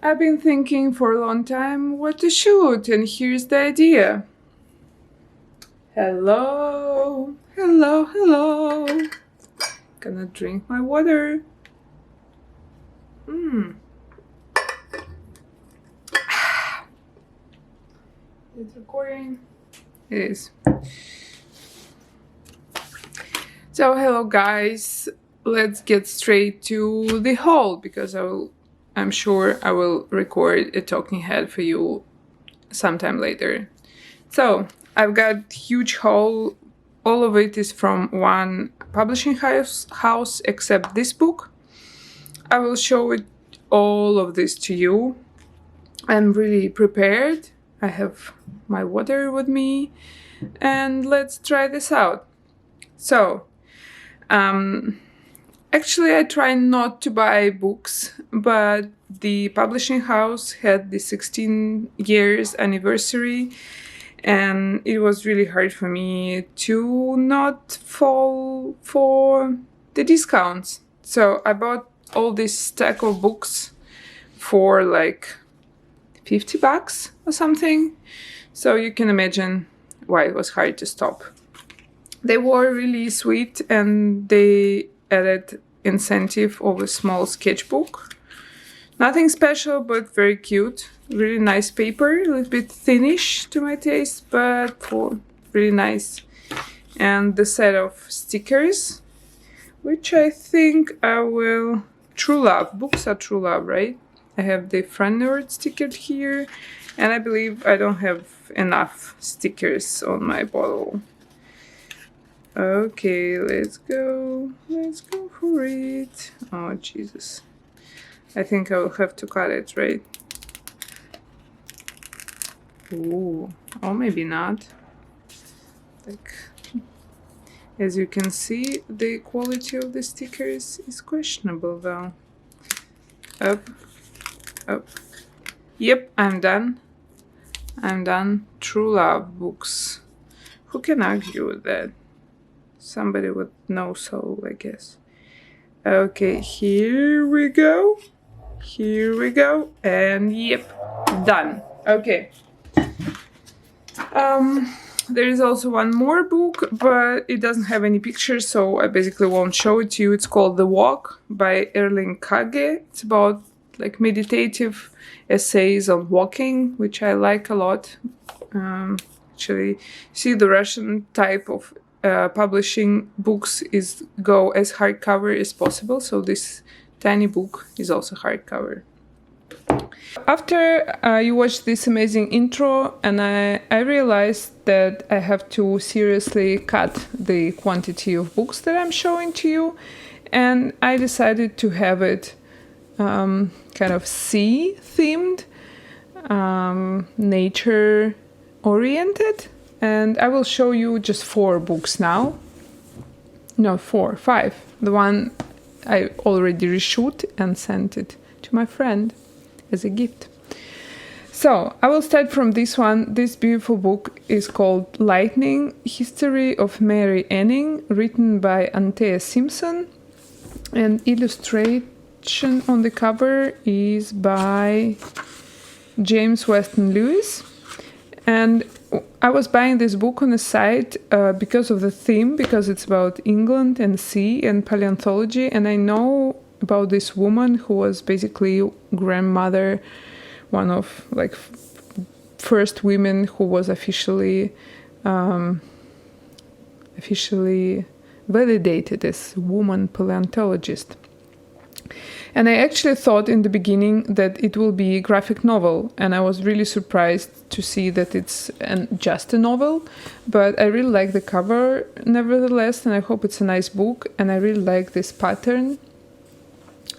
I've been thinking for a long time what to shoot, and here's the idea. Hello, hello, hello. Gonna drink my water. It's recording. It is. So hello guys, let's get straight to the haul because I'm sure I will record a talking head for you sometime later. So I've got huge haul. All of it is from one publishing house except this book. I will show it all of this to you. I'm really prepared. I have my water with me and let's try this out. So actually I try not to buy books, but the publishing house had the 16 years anniversary and it was really hard for me to not fall for the discounts. So I bought all this stack of books for like $50 or something. So you can imagine why it was hard to stop. They were really sweet and they added incentive of a small sketchbook. Nothing special, but very cute. Really nice paper, a little bit thinnish to my taste, but really nice. And the set of stickers, which I think I will... True Love. Books are True Love, right? I have the front word stickered here, and I believe I don't have enough stickers on my bottle. Okay, let's go. Let's go for it. Oh, Jesus. I think I will have to cut it, right? Ooh. Or maybe not. Like, as you can see, the quality of the stickers is questionable, though. Up. Up. Yep, I'm done. I'm done. True Love books. Who can argue with that? Somebody with no soul, I guess. Okay, here we go. Here we go. And yep, done. Okay. There is also one more book, but it doesn't have any pictures, so I basically won't show it to you. It's called The Walk by Erling Kage. It's about like meditative essays on walking, which I like a lot. Actually, see, the Russian type of publishing books is go as hardcover as possible, so this tiny book is also hardcover. After you watch this amazing intro, and I realized that I have to seriously cut the quantity of books that I'm showing to you, and I decided to have it kind of sea themed, nature oriented, and I will show you just 4 books now. No, 4, 5. The one I already reshoot and sent it to my friend as a gift. So I will start from this one. This beautiful book is called Lightning, History of Mary Anning, written by Antea Simpson, and illustration on the cover is by James Weston Lewis. And I was buying this book on the site because of the theme, because it's about England and sea and paleontology, and I know about this woman who was basically grandmother, one of like first women who was officially validated as woman paleontologist. And I actually thought in the beginning that it will be a graphic novel, and I was really surprised to see that it's just a novel, but I really like the cover nevertheless, and I hope it's a nice book, and I really like this pattern.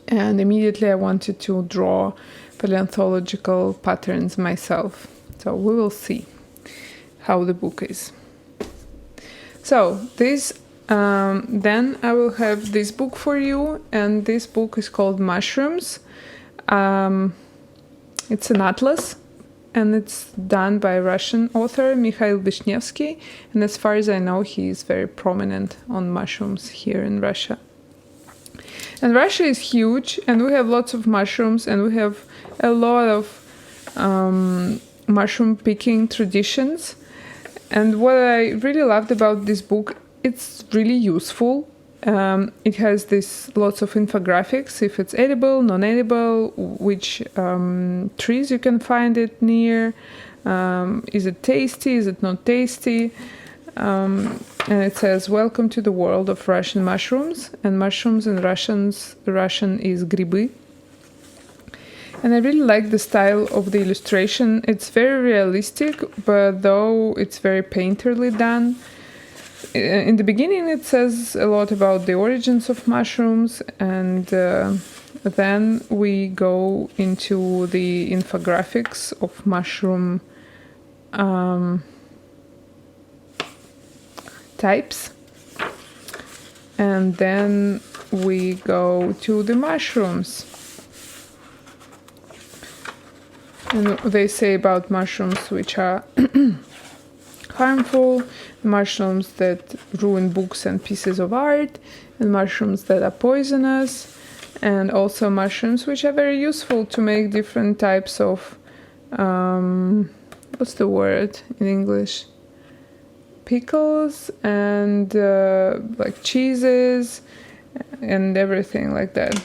And immediately I wanted to draw paleontological patterns myself. So we will see how the book is. So this then I will have this book for you, and this book is called Mushrooms. It's an atlas, and it's done by a Russian author, Mikhail Vishnevsky, and as far as I know, he is very prominent on mushrooms here in Russia. And Russia is huge, and we have lots of mushrooms, and we have a lot of mushroom picking traditions. And what I really loved about this book, it's really useful. It has this lots of infographics, if it's edible, non-edible, which trees you can find it near, is it tasty, is it not tasty, and it says, welcome to the world of Russian mushrooms, and mushrooms in Russian is грибы. And I really like the style of the illustration. It's very realistic, but though it's very painterly done. In the beginning it says a lot about the origins of mushrooms, and then we go into the infographics of mushroom types, and then we go to the mushrooms. And they say about mushrooms which are harmful, mushrooms that ruin books and pieces of art, and mushrooms that are poisonous, and also mushrooms which are very useful to make different types of what's the word in English? Pickles and like cheeses and everything like that.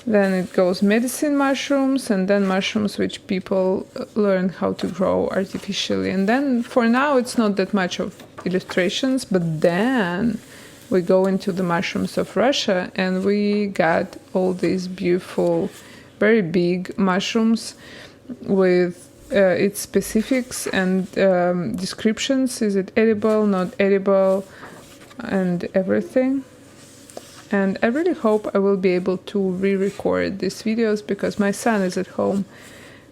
Then it goes medicine mushrooms, and then mushrooms which people learn how to grow artificially. And then for now it's not that much of illustrations, but then we go into the mushrooms of Russia, and we got all these beautiful, very big mushrooms with its specifics and descriptions. Is it edible, not edible, and everything. And I really hope I will be able to re-record these videos, because my son is at home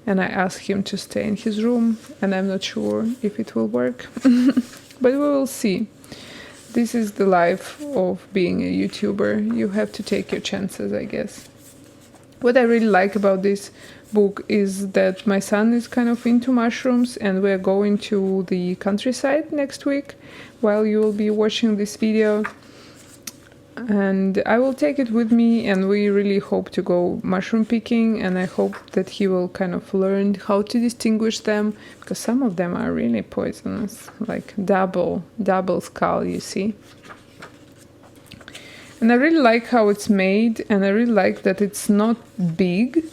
and I asked him to stay in his room, and I'm not sure if it will work. But we will see. This is the life of being a YouTuber. You have to take your chances, I guess. What I really like about this book is that my son is kind of into mushrooms, and we're going to the countryside next week while you will be watching this video. And I will take it with me, and we really hope to go mushroom picking, and I hope that he will kind of learn how to distinguish them, because some of them are really poisonous, like double skull, you see. And I really like how it's made, and I really like that it's not big,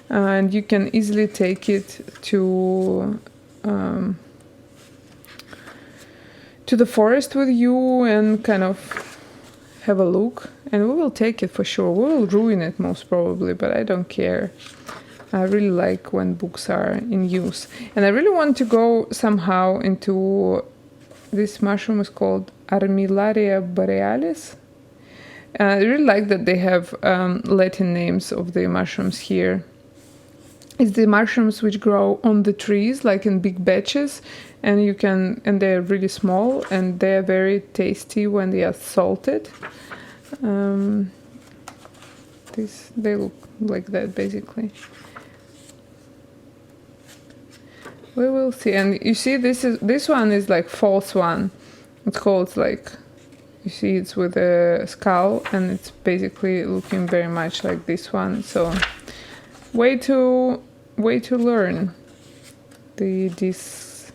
and you can easily take it to the forest with you and kind of have a look. And we will take it for sure. We will ruin it most probably, but I don't care. I really like when books are in use. And I really want to go somehow into this mushroom is called Armillaria borealis. And I really like that they have Latin names of the mushrooms here. It's the mushrooms which grow on the trees, like in big batches, and they're really small, and they're very tasty when they are salted. They look like that basically. We will see. And you see, this one is like false one. It's called like, you see, it's with a skull, and it's basically looking very much like this one. So way to learn these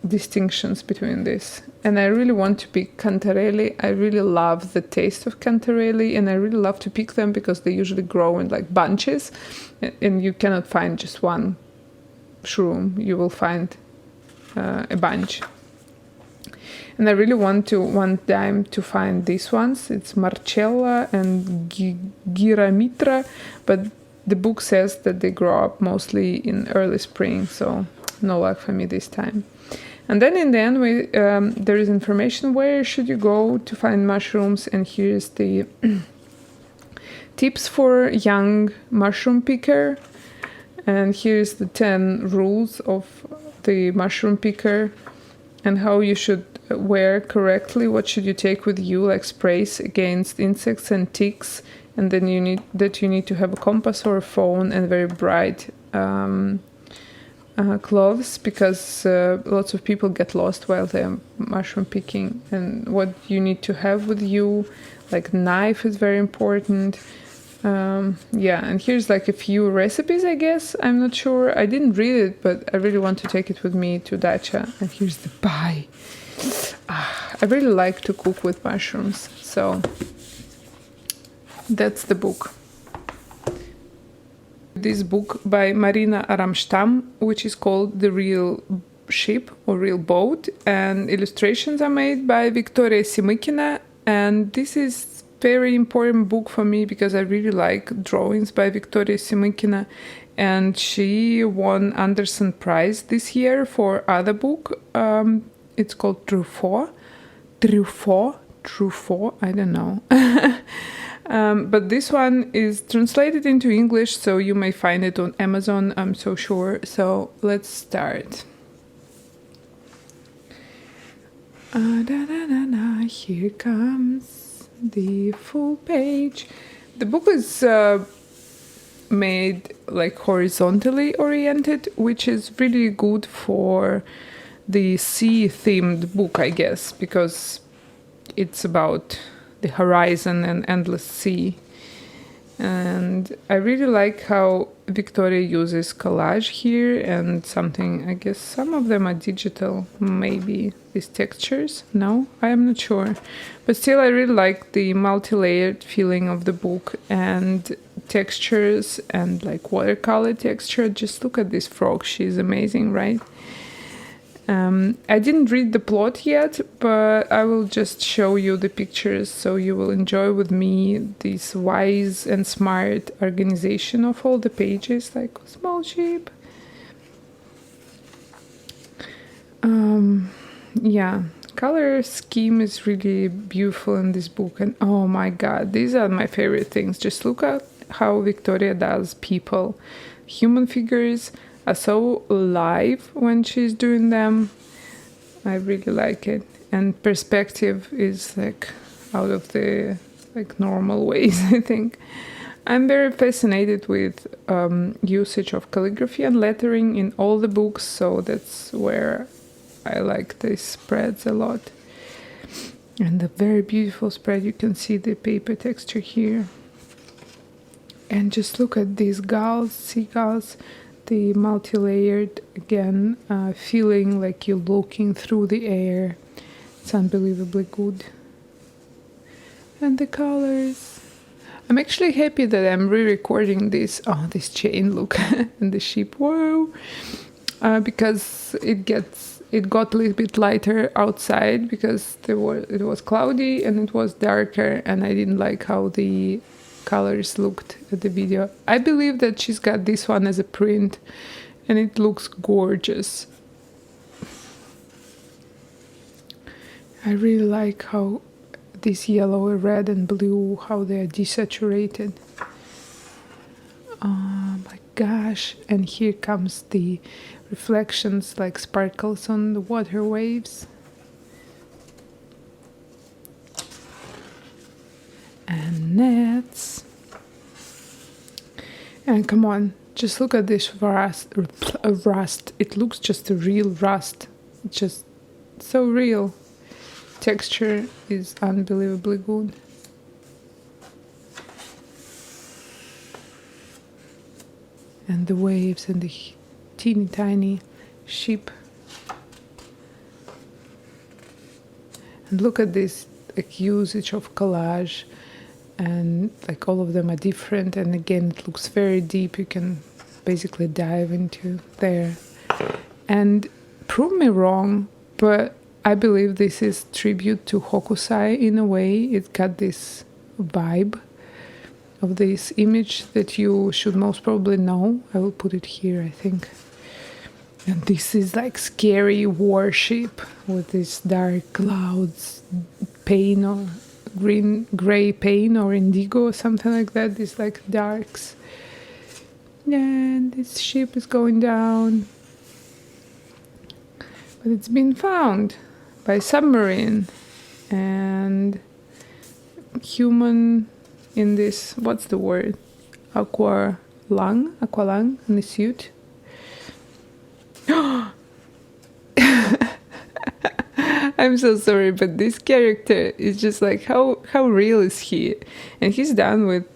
distinctions between this. And I really want to pick cantarelli. I really love the taste of cantarelli, and I really love to pick them because they usually grow in like bunches, and you cannot find just one shroom. You will find a bunch. And I really want one time to find these ones. It's Marcella and Giramitra, but the book says that they grow up mostly in early spring, so no luck for me this time. And then in the end, there is information where should you go to find mushrooms, and here's the tips for young mushroom picker. And here's the 10 rules of the mushroom picker, and how you should wear correctly. What should you take with you, like sprays against insects and ticks. And then you need to have a compass or a phone and very bright clothes, because lots of people get lost while they're mushroom picking. And what you need to have with you, like knife is very important, Yeah, and here's like a few recipes, I guess. I'm not sure. I didn't read it, but I really want to take it with me to dacha. And here's the pie. I really like to cook with mushrooms, so that's the book. This book by Marina Aramstam, which is called The Real Ship or Real Boat, and illustrations are made by Victoria Simikina. And this is very important book for me because I really like drawings by Victoria Simikina, and she won Anderson Prize this year for other book. It's called Truffaut, I don't know. But this one is translated into English, so you may find it on Amazon, I'm so sure. So let's start. Here comes the full page. The book is made like horizontally oriented, which is really good for the sea themed book, I guess, because it's about the horizon and endless sea. And I really like how Victoria uses collage here, and something, I guess some of them are digital, maybe these textures. No, I am not sure. But still, I really like the multi-layered feeling of the book and textures and like watercolor texture. Just look at this frog. She's amazing, right? I didn't read the plot yet, but I will just show you the pictures so you will enjoy with me this wise and smart organization of all the pages, like a small ship. Yeah, color scheme is really beautiful in this book, and oh my god, these are my favorite things. Just look at how Victoria does people. Human figures are so alive when she's doing them. I really like it. And perspective is like out of the like normal ways, I think. I'm very fascinated with usage of calligraphy and lettering in all the books, so that's where I like these spreads a lot. And a very beautiful spread. You can see the paper texture here. And just look at these gulls, seagulls. The multi-layered, again, feeling like you're looking through the air. It's unbelievably good. And the colors. I'm actually happy that I'm re-recording this. Oh, this chain, look, and the ship, whoa! Because it got a little bit lighter outside because it was cloudy and it was darker, and I didn't like how the colors looked at the video. I believe that she's got this one as a print and it looks gorgeous. I really like how this yellow, red and blue, how they are desaturated. Oh my gosh, and here comes the reflections like sparkles on the water waves. And nets. And come on, just look at this rust. It looks just a real rust. It's just so real. Texture is unbelievably good. And the waves and the teeny tiny ship. And look at this like usage of collage. And like all of them are different, and again it looks very deep. You can basically dive into there. And prove me wrong, but I believe this is tribute to Hokusai in a way. It got this vibe of this image that you should most probably know. I will put it here, I think. And this is like scary warship with these dark clouds, pain or gray pain or indigo or something like that. These like darks. And this ship is going down. But it's been found by submarine. And human in this, what's the word? Aqualung in the suit. I'm so sorry, but this character is just like, how real is he? And he's done with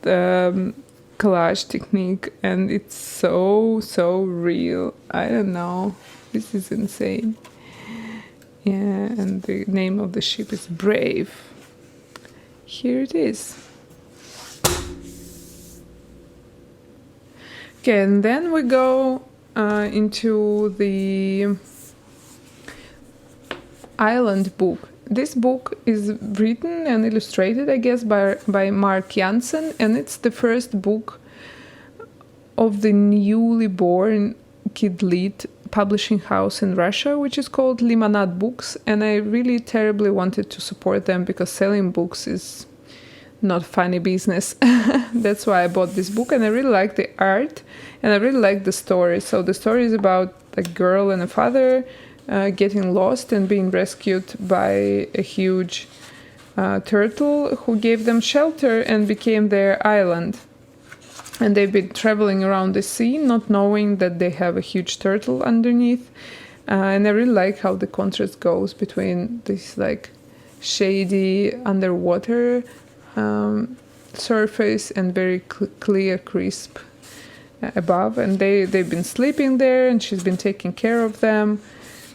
collage technique, and it's so real. I don't know. This is insane. Yeah, and the name of the ship is Brave. Here it is. Okay, and then we go into the Island book. This book is written and illustrated, I guess, by Mark Jansen, and it's the first book of the newly born kid-lit publishing house in Russia, which is called Limonad Books, and I really terribly wanted to support them because selling books is not funny business. That's why I bought this book, and I really like the art, and I really like the story. So the story is about a girl and a father getting lost and being rescued by a huge turtle who gave them shelter and became their island. And they've been traveling around the sea, not knowing that they have a huge turtle underneath. And I really like how the contrast goes between this like shady underwater surface and very clear, crisp above. And they've been sleeping there, and she's been taking care of them.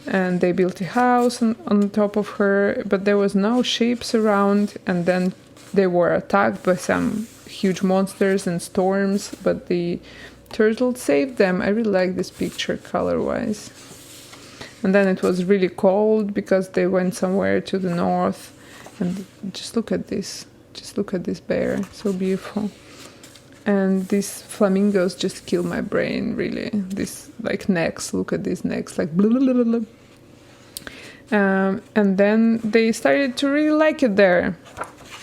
And they built a house on top of her, but there was no ships around. And then they were attacked by some huge monsters and storms, but the turtle saved them. I really like this picture color-wise. And then it was really cold because they went somewhere to the north. And just look at this. Just look at this bear. So beautiful. And these flamingos just kill my brain, really. This, like, necks. Look at these necks. Like, blah, blah, blah, blah. And then they started to really like it there.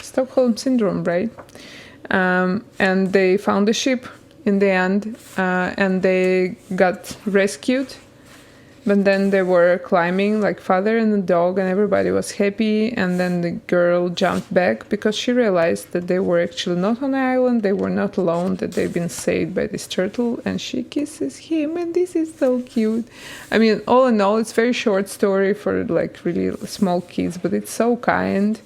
Stockholm Syndrome, right? And they found a ship in the end, and they got rescued. But then they were climbing, like father and the dog, and everybody was happy. And then the girl jumped back because she realized that they were actually not on the island, they were not alone, that they've been saved by this turtle. And she kisses him, and this is so cute. I mean, all in all, it's a very short story for like really small kids, but it's so kind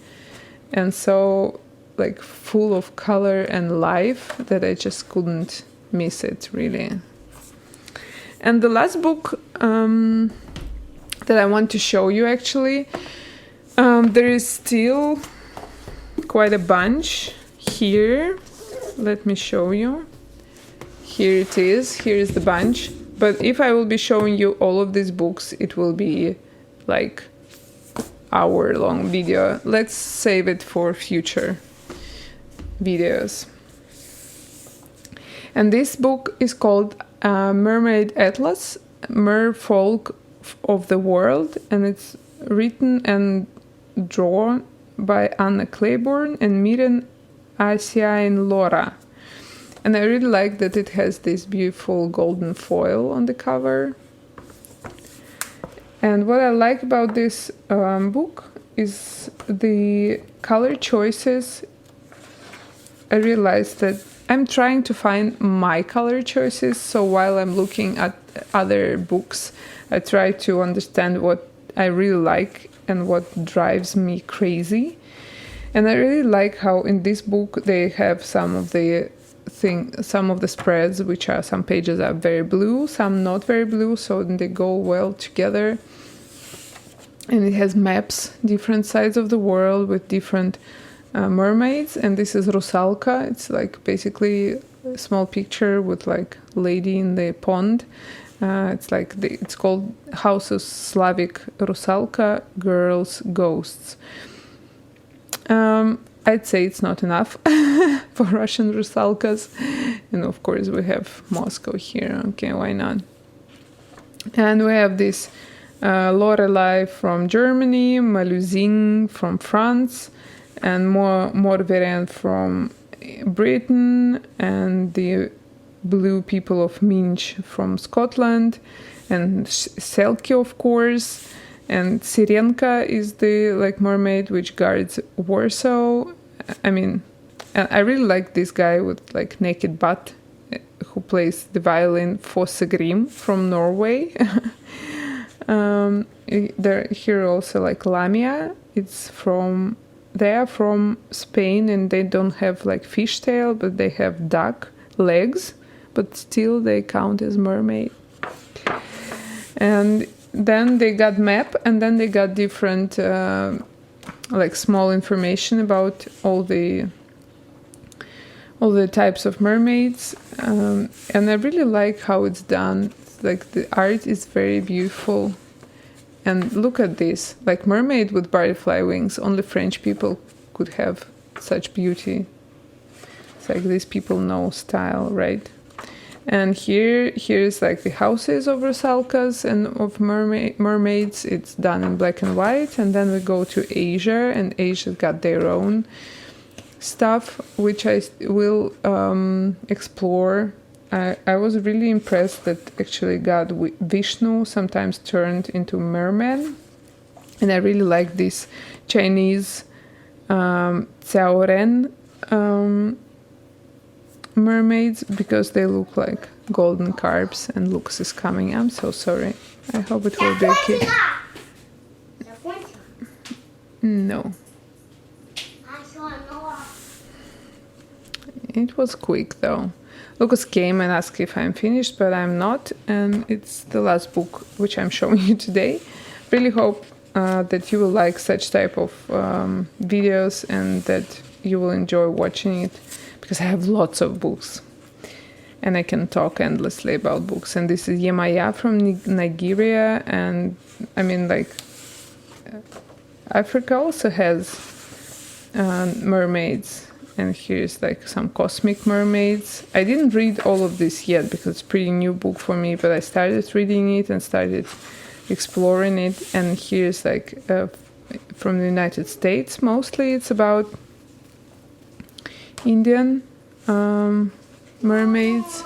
and so like full of color and life that I just couldn't miss it, really. And the last book that I want to show you, actually, there is still quite a bunch here. Let me show you. Here it is. Here is the bunch. But if I will be showing you all of these books, it will be like hour-long video. Let's save it for future videos. And this book is called Mermaid Atlas, Merfolk of the World, and it's written and drawn by Anna Claiborne and Miren Asiain Lora. And I really like that it has this beautiful golden foil on the cover. And what I like about this book is the color choices. I realized that I'm trying to find my color choices, so while I'm looking at other books, I try to understand what I really like and what drives me crazy. And I really like how in this book they have some of the spreads, which are, some pages are very blue, some not very blue, so they go well together. And it has maps, different sides of the world with different mermaids, and this is Rusalka. It's like basically a small picture with like lady in the pond. It's called House of Slavic Rusalka, Girls, Ghosts. I'd say it's not enough for Russian Rusalkas, and of course we have Moscow here. Okay, why not? And we have this Lorelei from Germany, Maluzin from France, and more variant from Britain, and the blue people of Minch from Scotland, and Selkie, of course, and Sirenka is the like mermaid which guards Warsaw. I mean, and I really like this guy with like naked butt who plays the violin, Fosse Grim from Norway. There here also like lamia. They are from Spain, and they don't have like fishtail, but they have duck legs, but still they count as mermaid. And then they got map, and then they got different like small information about all the types of mermaids, and I really like how it's done. Like the art is very beautiful. And look at this, like mermaid with butterfly wings. Only French people could have such beauty. It's like these people know style, right? And here's like the houses of rusalkas and of mermaids. It's done in black and white. And then we go to Asia, and Asia's got their own stuff, which I will explore. I was really impressed that actually God Vishnu sometimes turned into merman, and I really like this Chinese Cao Ren mermaids because they look like golden carbs, and Lux is coming. I'm so sorry. I hope it will be okay. No. It was quick though. Lucas came and asked if I'm finished, but I'm not, and it's the last book which I'm showing you today. Really hope that you will like such type of videos and that you will enjoy watching it, because I have lots of books and I can talk endlessly about books. And this is Yemaya from Nigeria, and I mean, like, Africa also has mermaids. And here's like some cosmic mermaids. I didn't read all of this yet because it's a pretty new book for me, but I started reading it and started exploring it. And here's like from the United States, mostly it's about Indian mermaids.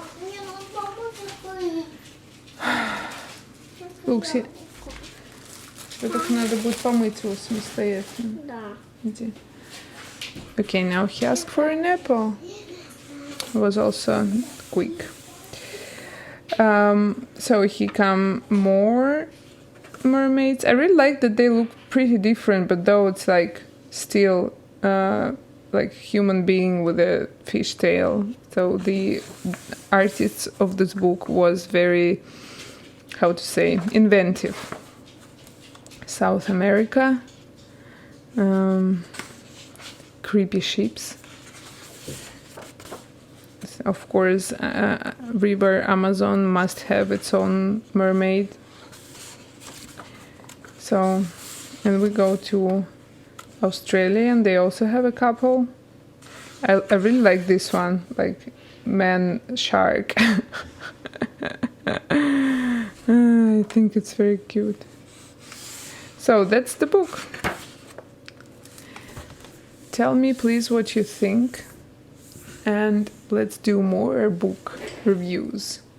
Лукси, тебе так надо будет помыться самостоятельно. Да. Иди. Okay, now he asked for an apple. It was also quick. So he come more mermaids. I really like that they look pretty different, but though it's like still like human being with a fish tail. So the artist of this book was very, how to say, inventive. South America. Creepy ships. Of course, river Amazon must have its own mermaid. So, and we go to Australia, and they also have a couple. I really like this one, like man shark. I think it's very cute. So that's the book. Tell me please what you think, and let's do more book reviews.